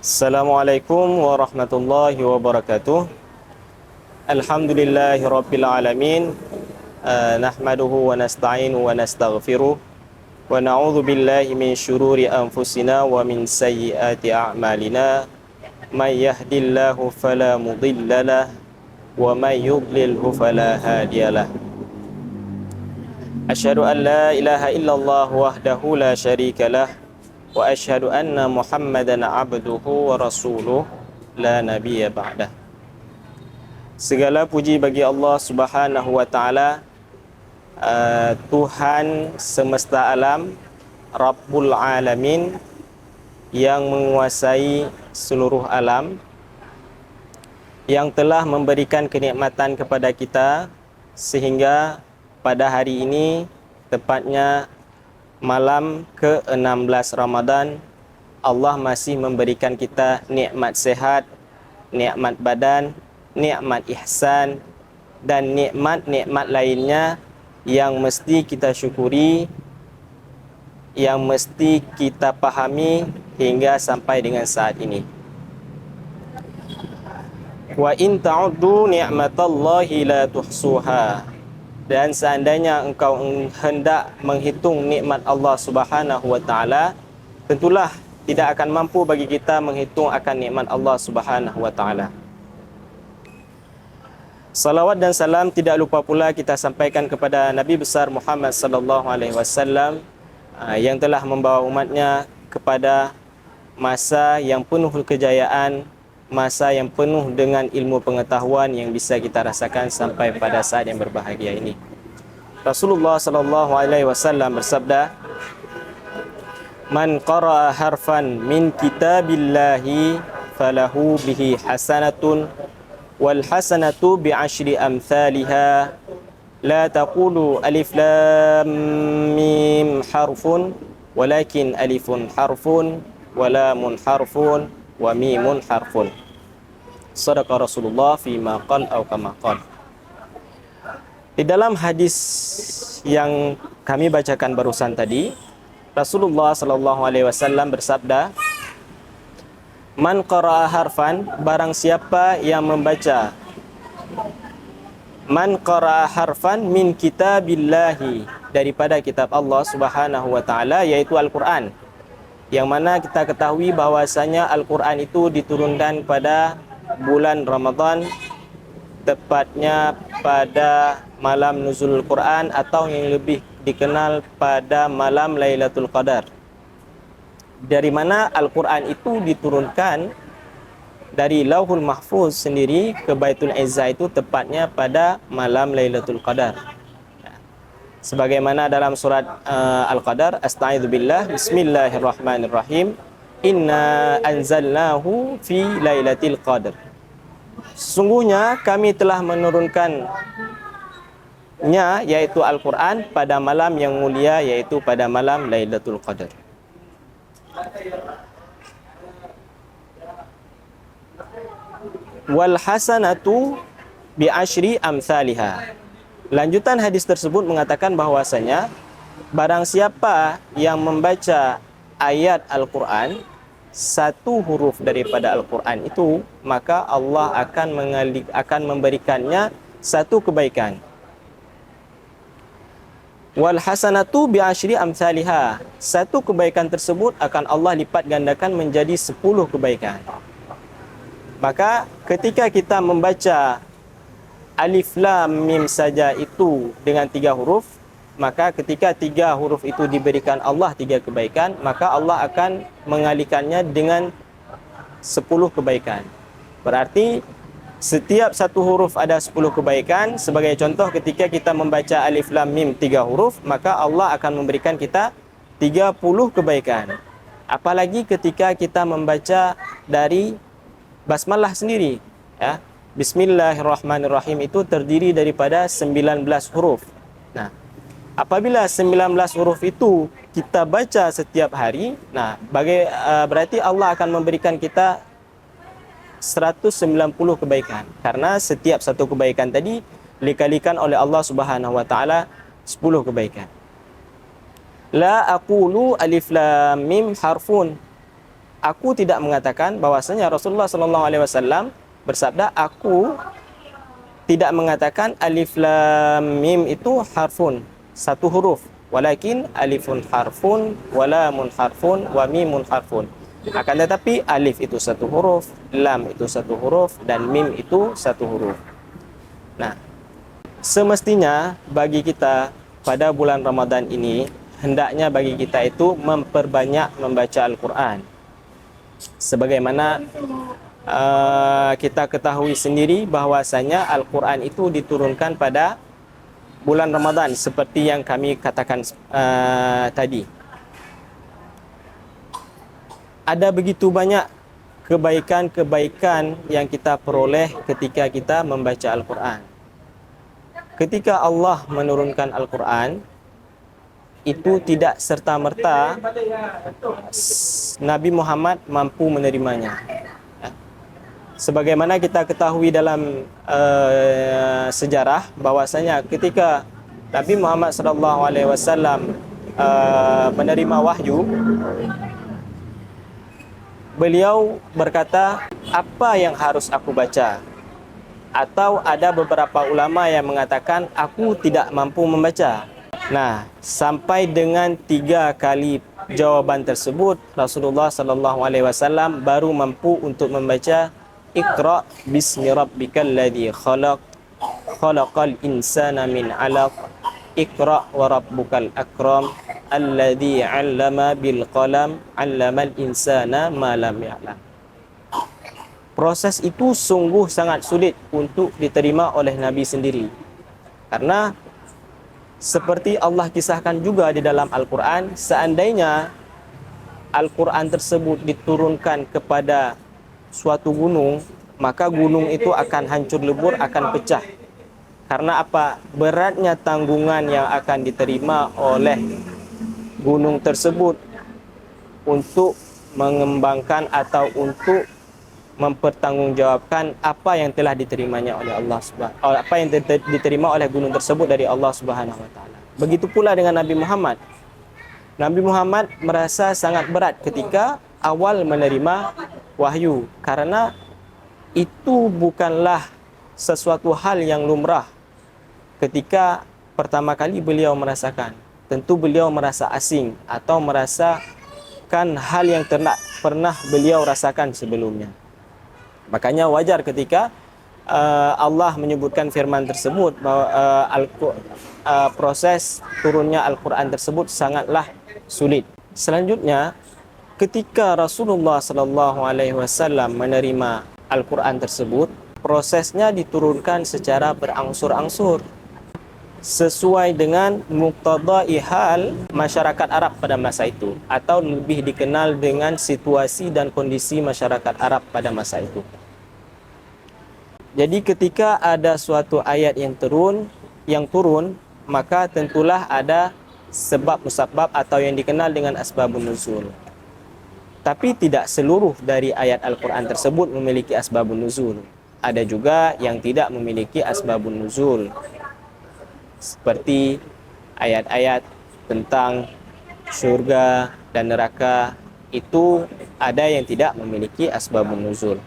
Assalamualaikum warahmatullahi wabarakatuh. Alhamdulillahi rabbil alamin. Nahmaduhu wa nasta'inu wa nastaghfiruh wa na'udzu billahi min syururi anfusina wa min sayyiati a'malina. May yahdihillahu fala mudhillalah wa may yudlilhu fala hadiyalah. Asyhadu an la ilaha illallah wahdahu la syarikalah wa asyhadu anna Muhammadan abduhu wa rasuluh la nabiyya ba'dah. Segala puji bagi Allah Subhanahu wa taala, Tuhan semesta alam, Rabbul alamin, yang menguasai seluruh alam, yang telah memberikan kenikmatan kepada kita sehingga pada hari ini, tepatnya malam ke-16 Ramadan, Allah masih memberikan kita nikmat sehat, nikmat badan, nikmat ihsan dan nikmat-nikmat lainnya yang mesti kita syukuri, yang mesti kita pahami hingga sampai dengan saat ini. Wa in ta'uddu ni'matallahi la tuhsuha. Dan seandainya engkau hendak menghitung nikmat Allah Subhanahu wa taala, tentulah tidak akan mampu bagi kita menghitung akan nikmat Allah Subhanahu wa taala. Salawat dan salam tidak lupa pula kita sampaikan kepada Nabi besar Muhammad sallallahu alaihi wasallam yang telah membawa umatnya kepada masa yang penuh kejayaan, masa yang penuh dengan ilmu pengetahuan yang bisa kita rasakan sampai pada saat yang berbahagia ini. Rasulullah sallallahu alaihi wasallam bersabda, "Man qara'a harfan min kitabillahi falahu bihi hasanatun wal hasanatu bi asyri amsalha. La taqulu alif lam mim harfun walakin alifun harfun wa lamun harfun wa mimun harfun." Sadaqa Rasulullah fima qala atau kama qala. Di dalam hadis yang kami bacakan barusan tadi, Rasulullah sallallahu alaihi wasallam bersabda, "Man qara'a harfan," barang siapa yang membaca, "Man qara'a harfan min kitabillahi," daripada kitab Allah Subhanahu wa taala, yaitu Al-Qur'an. Yang mana kita ketahui bahwasanya Al-Qur'an itu diturunkan pada bulan Ramadan, tepatnya pada malam nuzul Quran atau yang lebih dikenal pada malam Lailatul Qadar. Dari mana Al-Quran itu diturunkan dari Lauhul Mahfuz sendiri ke Baitul Izzah itu tepatnya pada malam Lailatul Qadar. Sebagaimana dalam surat Al-Qadar, Astagfirullah, Bismillahirrahmanirrahim, Inna anzalnahu fi Lailatul Qadar. Sesungguhnya kami telah menurunkannya, yaitu Al-Quran, pada malam yang mulia, yaitu pada malam Lailatul Qadar. Wal hasanatu bi asyri amsalha. Lanjutan hadis tersebut mengatakan bahwasanya barang siapa yang membaca ayat Al-Quran, satu huruf daripada Al-Quran itu, maka Allah akan memberikannya satu kebaikan. Wal hasanatu bi asyri amsalha. Satu kebaikan tersebut akan Allah lipat gandakan menjadi 10 kebaikan. Maka ketika kita membaca alif lam mim saja itu dengan 3 huruf, maka ketika 3 huruf itu diberikan Allah 3 kebaikan, maka Allah akan mengalihkannya dengan 10 kebaikan. Berarti setiap satu huruf ada 10 kebaikan. Sebagai contoh, ketika kita membaca alif lam mim 3 huruf, maka Allah akan memberikan kita 30 kebaikan. Apalagi ketika kita membaca dari basmalah sendiri, ya. Bismillahirrahmanirrahim itu terdiri daripada 19 huruf. Nah, apabila 19 huruf itu kita baca setiap hari, nah berarti Allah akan memberikan kita 190 kebaikan. Karena setiap satu kebaikan tadi dikalikan oleh Allah Subhanahu wa taala 10 kebaikan. La aqulu alif lam mim harfun. Aku tidak mengatakan bahwasanya Rasulullah sallallahu alaihi wasallam bersabda, aku tidak mengatakan alif lam mim itu harfun, satu huruf, walakin alifun harfun wa lamun harfun wa mimun harfun. Akan tetapi alif itu satu huruf, lam itu satu huruf, dan mim itu satu huruf. Nah, semestinya bagi kita pada bulan Ramadan ini, hendaknya bagi kita itu memperbanyak membaca Al-Quran. Sebagaimana kita ketahui sendiri bahwasanya Al-Quran itu diturunkan pada bulan Ramadan seperti yang kami katakan tadi. Ada begitu banyak kebaikan-kebaikan yang kita peroleh ketika kita membaca Al-Quran. Ketika Allah menurunkan Al-Quran, itu tidak serta-merta Nabi Muhammad mampu menerimanya. Sebagaimana kita ketahui dalam sejarah bahwasanya ketika Nabi Muhammad SAW menerima wahyu, beliau berkata, apa yang harus aku baca? Atau ada beberapa ulama yang mengatakan, aku tidak mampu membaca. Nah, sampai dengan 3 kali jawaban tersebut, Rasulullah SAW baru mampu untuk membaca Iqra bismi rabbikal ladzi khalaq, khalaqal insana min 'alaq, Iqra wa rabbukal akram, alladzi 'allama bil qalam, 'allamal insana ma lam ya'lam. Proses itu sungguh sangat sulit untuk diterima oleh Nabi sendiri. Karena seperti Allah kisahkan juga di dalam Al-Quran, seandainya Al-Quran tersebut diturunkan kepada suatu gunung, maka gunung itu akan hancur lebur, akan pecah. Karena apa? Beratnya tanggungan yang akan diterima oleh gunung tersebut untuk mengembangkan atau untuk mempertanggungjawabkan apa yang telah diterimanya oleh Allah Subhanahu, apa yang diterima oleh gunung tersebut dari Allah Subhanahu wa taala. Begitu pula dengan Nabi Muhammad. Nabi Muhammad merasa sangat berat ketika awal menerima wahyu, karena itu bukanlah sesuatu hal yang lumrah ketika pertama kali beliau merasakan. Tentu beliau merasa asing atau merasakan hal yang pernah beliau rasakan sebelumnya. Makanya wajar ketika Allah menyebutkan firman tersebut bahwa proses turunnya Al-Quran tersebut sangatlah sulit. Selanjutnya, ketika Rasulullah SAW menerima Al-Quran tersebut, prosesnya diturunkan secara berangsur-angsur sesuai dengan muqtadai hal masyarakat Arab pada masa itu, atau lebih dikenal dengan situasi dan kondisi masyarakat Arab pada masa itu. Jadi ketika ada suatu ayat yang turun, maka tentulah ada sebab musabab atau yang dikenal dengan asbabun nuzul. Tapi tidak seluruh dari ayat Al-Quran tersebut memiliki asbabun nuzul. Ada juga yang tidak memiliki asbabun nuzul, seperti ayat-ayat tentang surga dan neraka, itu ada yang tidak memiliki asbabun nuzul.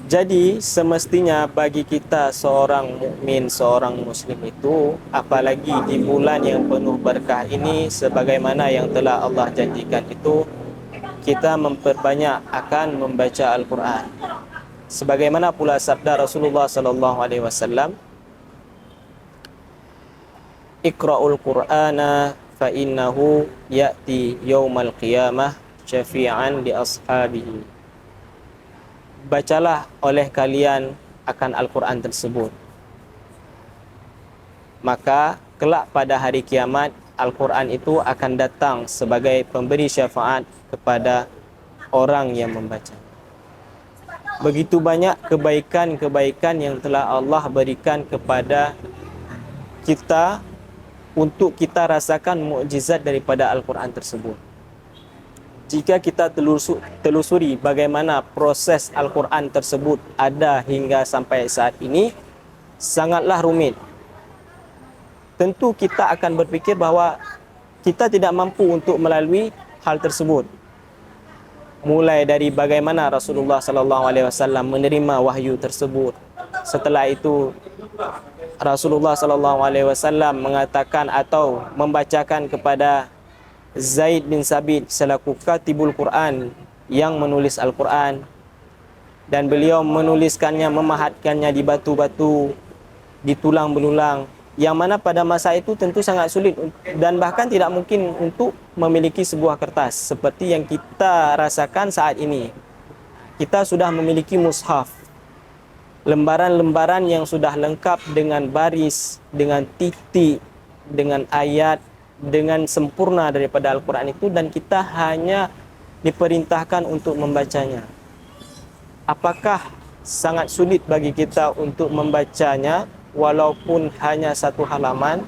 Jadi semestinya bagi kita seorang mukmin, seorang muslim itu, apalagi di bulan yang penuh berkah ini, sebagaimana yang telah Allah janjikan itu, kita memperbanyak akan membaca Al-Quran. Sebagaimana pula sabda Rasulullah SAW, Iqra'ul Qur'ana fa innahu ya'ti yaumal qiyamah syafi'an li ashabihi. Bacalah oleh kalian akan Al-Quran tersebut, maka kelak pada hari kiamat Al-Quran itu akan datang sebagai pemberi syafaat kepada orang yang membaca. Begitu banyak kebaikan-kebaikan yang telah Allah berikan kepada kita untuk kita rasakan mukjizat daripada Al-Quran tersebut. Jika kita telusuri bagaimana proses Al-Quran tersebut ada hingga sampai saat ini, sangatlah rumit. Tentu kita akan berpikir bahwa kita tidak mampu untuk melalui hal tersebut. mulai dari bagaimana Rasulullah sallallahu alaihi wasallam menerima wahyu tersebut. Setelah itu Rasulullah sallallahu alaihi wasallam mengatakan atau membacakan kepada Zaid bin Sabit selaku katibul Quran yang menulis Al-Quran, dan beliau menuliskannya, memahatkannya di batu-batu, di tulang belulang, yang mana pada masa itu tentu sangat sulit dan bahkan tidak mungkin untuk memiliki sebuah kertas seperti yang kita rasakan saat ini. Kita sudah memiliki mushaf, lembaran-lembaran yang sudah lengkap dengan baris, dengan titik, dengan ayat, dengan sempurna daripada Al-Quran itu, dan kita hanya diperintahkan untuk membacanya. Apakah sangat sulit bagi kita untuk membacanya walaupun hanya satu halaman?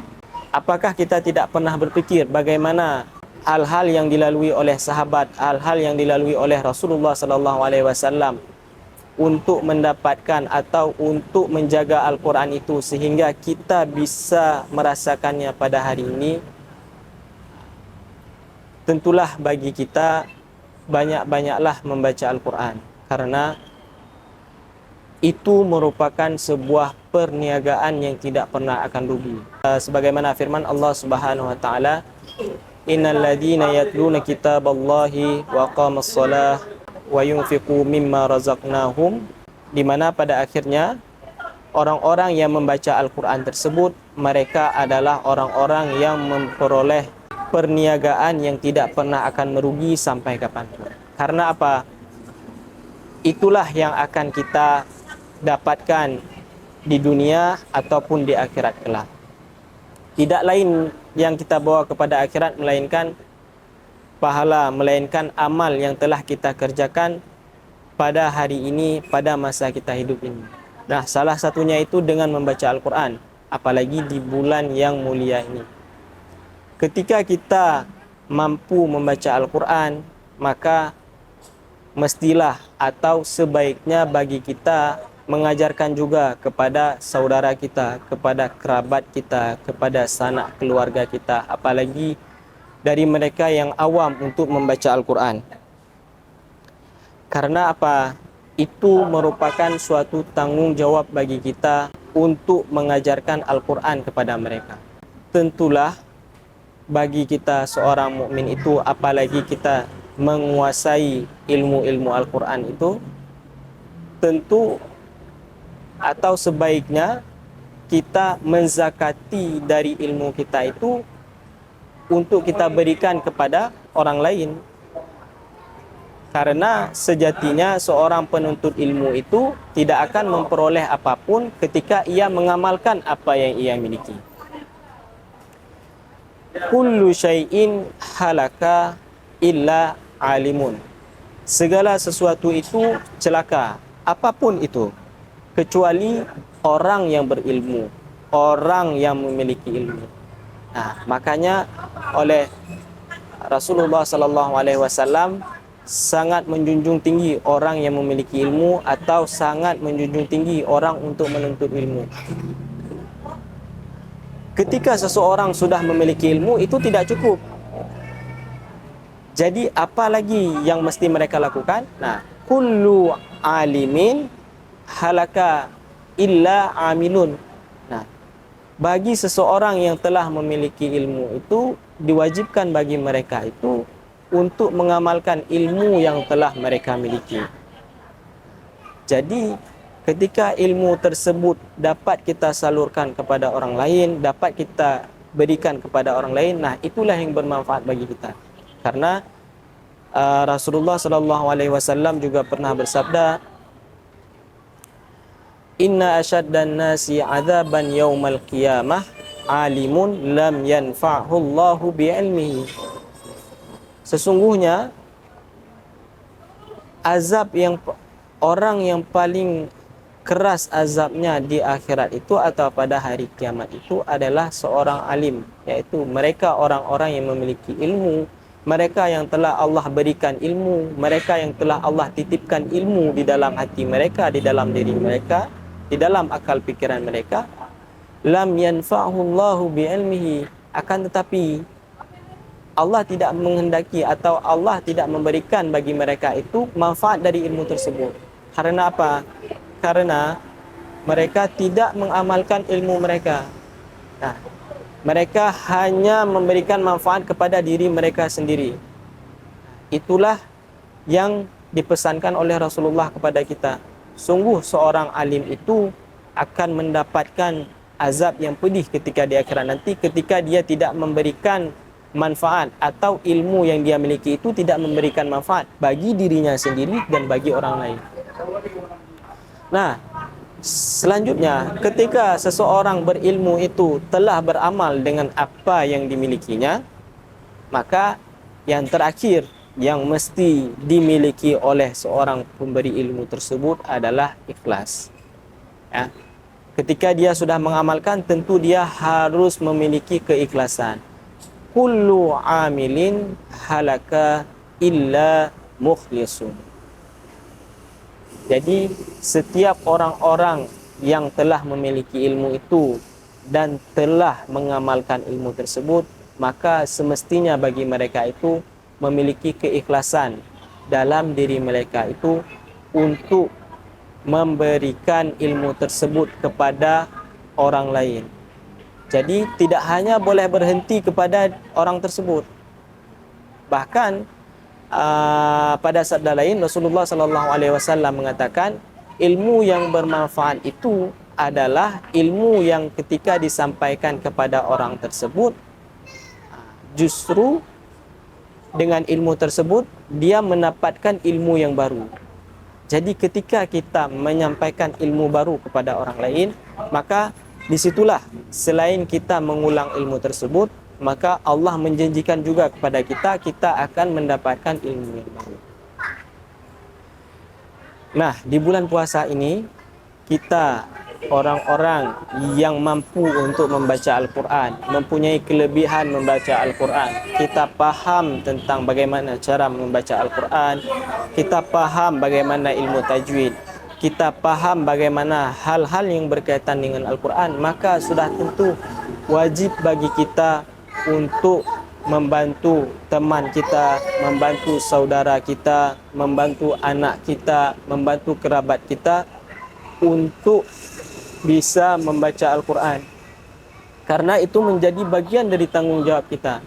Apakah kita tidak pernah berfikir bagaimana hal-hal yang dilalui oleh sahabat, hal-hal yang dilalui oleh Rasulullah sallallahu alaihi wasallam untuk mendapatkan atau untuk menjaga Al-Quran itu sehingga kita bisa merasakannya pada hari ini? Tentulah bagi kita banyak-banyaklah membaca Al-Quran, karena itu merupakan sebuah perniagaan yang tidak pernah akan rugi. Sebagaimana firman Allah Subhanahu wa taala, innal ladzina yatluna kitaballahi wa aqamas shalah wa yunfiqu mimma razaqnahum, di mana pada akhirnya orang-orang yang membaca Al-Quran tersebut, mereka adalah orang-orang yang memperoleh perniagaan yang tidak pernah akan merugi sampai kapanpun. Karena apa? Itulah yang akan kita dapatkan di dunia ataupun di akhirat kelak. Tidak lain yang kita bawa kepada akhirat melainkan pahala, melainkan amal yang telah kita kerjakan pada hari ini, pada masa kita hidup ini. Nah, salah satunya itu dengan membaca Al-Quran, apalagi di bulan yang mulia ini. Ketika kita mampu membaca Al-Quran, maka mestilah atau sebaiknya bagi kita mengajarkan juga kepada saudara kita, kepada kerabat kita, kepada sanak keluarga kita, apalagi dari mereka yang awam untuk membaca Al-Quran. Karena apa? Itu merupakan suatu tanggung jawab bagi kita untuk mengajarkan Al-Quran kepada mereka. Tentulah bagi kita seorang mukmin itu, apalagi kita menguasai ilmu-ilmu Al-Quran itu, tentu atau sebaiknya kita menzakati dari ilmu kita itu untuk kita berikan kepada orang lain. Karena sejatinya seorang penuntut ilmu itu tidak akan memperoleh apapun ketika ia mengamalkan apa yang ia miliki. Kullu syai'in halaka illa alimun. Segala sesuatu itu celaka, apapun itu, kecuali orang yang berilmu, orang yang memiliki ilmu. Nah, makanya oleh Rasulullah sallallahu alaihi wasallam sangat menjunjung tinggi orang yang memiliki ilmu, atau sangat menjunjung tinggi orang untuk menuntut ilmu. Ketika seseorang sudah memiliki ilmu, itu tidak cukup. Jadi apa lagi yang mesti mereka lakukan? Nah, kullu alimin halaka illa amilun. Nah, bagi seseorang yang telah memiliki ilmu itu, diwajibkan bagi mereka itu untuk mengamalkan ilmu yang telah mereka miliki. Jadi ketika ilmu tersebut dapat kita salurkan kepada orang lain, dapat kita berikan kepada orang lain, nah itulah yang bermanfaat bagi kita. Karena Rasulullah sallallahu alaihi wasallam juga pernah bersabda, inna asyaddan nasi adzaban yaumal qiyamah alimun lam yanfa'hu Allahu bi'ilmihi. Sesungguhnya azab yang orang yang paling keras azabnya di akhirat itu atau pada hari kiamat itu adalah seorang alim, yaitu mereka orang-orang yang memiliki ilmu, mereka yang telah Allah berikan ilmu, mereka yang telah Allah titipkan ilmu di dalam hati mereka, di dalam diri mereka, di dalam akal pikiran mereka. Lam yanfa'hu Allahu bi'ilmihi, akan tetapi Allah tidak menghendaki atau Allah tidak memberikan bagi mereka itu manfaat dari ilmu tersebut. Karena apa? Karena mereka tidak mengamalkan ilmu mereka. Nah, mereka hanya memberikan manfaat kepada diri mereka sendiri. Itulah yang dipesankan oleh Rasulullah kepada kita. Sungguh seorang alim itu akan mendapatkan azab yang pedih ketika di akhirat nanti, ketika dia tidak memberikan manfaat atau ilmu yang dia miliki itu tidak memberikan manfaat bagi dirinya sendiri dan bagi orang lain. Nah, selanjutnya ketika seseorang berilmu itu telah beramal dengan apa yang dimilikinya, maka yang terakhir yang mesti dimiliki oleh seorang pemberi ilmu tersebut adalah ikhlas. Ya. Ketika dia sudah mengamalkan, tentu dia harus memiliki keikhlasan. Kullu amilin halaka illa mukhlisun. Jadi setiap orang-orang yang telah memiliki ilmu itu dan telah mengamalkan ilmu tersebut, maka semestinya bagi mereka itu memiliki keikhlasan dalam diri mereka itu untuk memberikan ilmu tersebut kepada orang lain. Jadi tidak hanya boleh berhenti kepada orang tersebut. Bahkan pada sabda lain Rasulullah sallallahu alaihi wasallam mengatakan, ilmu yang bermanfaat itu adalah ilmu yang ketika disampaikan kepada orang tersebut, justru dengan ilmu tersebut dia mendapatkan ilmu yang baru. Jadi ketika kita menyampaikan ilmu baru kepada orang lain, maka disitulah selain kita mengulang ilmu tersebut, maka Allah menjanjikan juga kepada kita, kita akan mendapatkan ilmu yang baru. Nah, di bulan puasa ini, kita orang-orang yang mampu untuk membaca Al-Quran, mempunyai kelebihan membaca Al-Quran, kita paham tentang bagaimana cara membaca Al-Quran, kita paham bagaimana ilmu tajwid, kita paham bagaimana hal-hal yang berkaitan dengan Al-Quran, maka sudah tentu wajib bagi kita untuk membantu teman kita, membantu saudara kita, membantu anak kita, membantu kerabat kita untuk bisa membaca Al-Quran. Karena itu menjadi bagian dari tanggung jawab kita.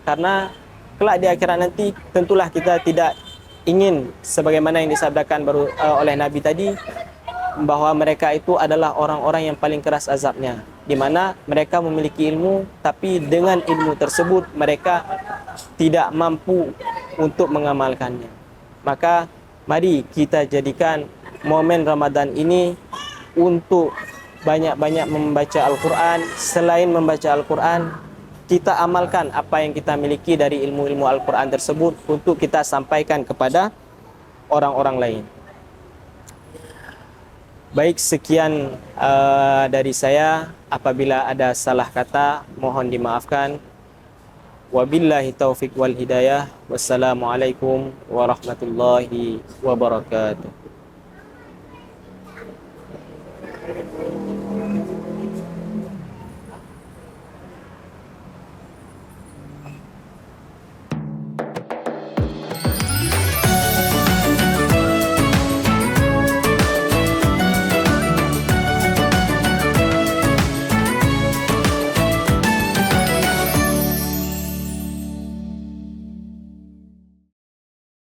Karena kelak di akhirat nanti tentulah kita tidak ingin sebagaimana yang disabdakan oleh Nabi tadi, bahwa mereka itu adalah orang-orang yang paling keras azabnya, di mana mereka memiliki ilmu tapi dengan ilmu tersebut mereka tidak mampu untuk mengamalkannya. Maka mari kita jadikan momen Ramadan ini untuk banyak-banyak membaca Al-Quran. Selain membaca Al-Quran, kita amalkan apa yang kita miliki dari ilmu-ilmu Al-Quran tersebut untuk kita sampaikan kepada orang-orang lain. Baik, sekian dari saya. Apabila ada salah kata, mohon dimaafkan. Wabillahi taufiq wal hidayah. Wassalamualaikum warahmatullahi wabarakatuh.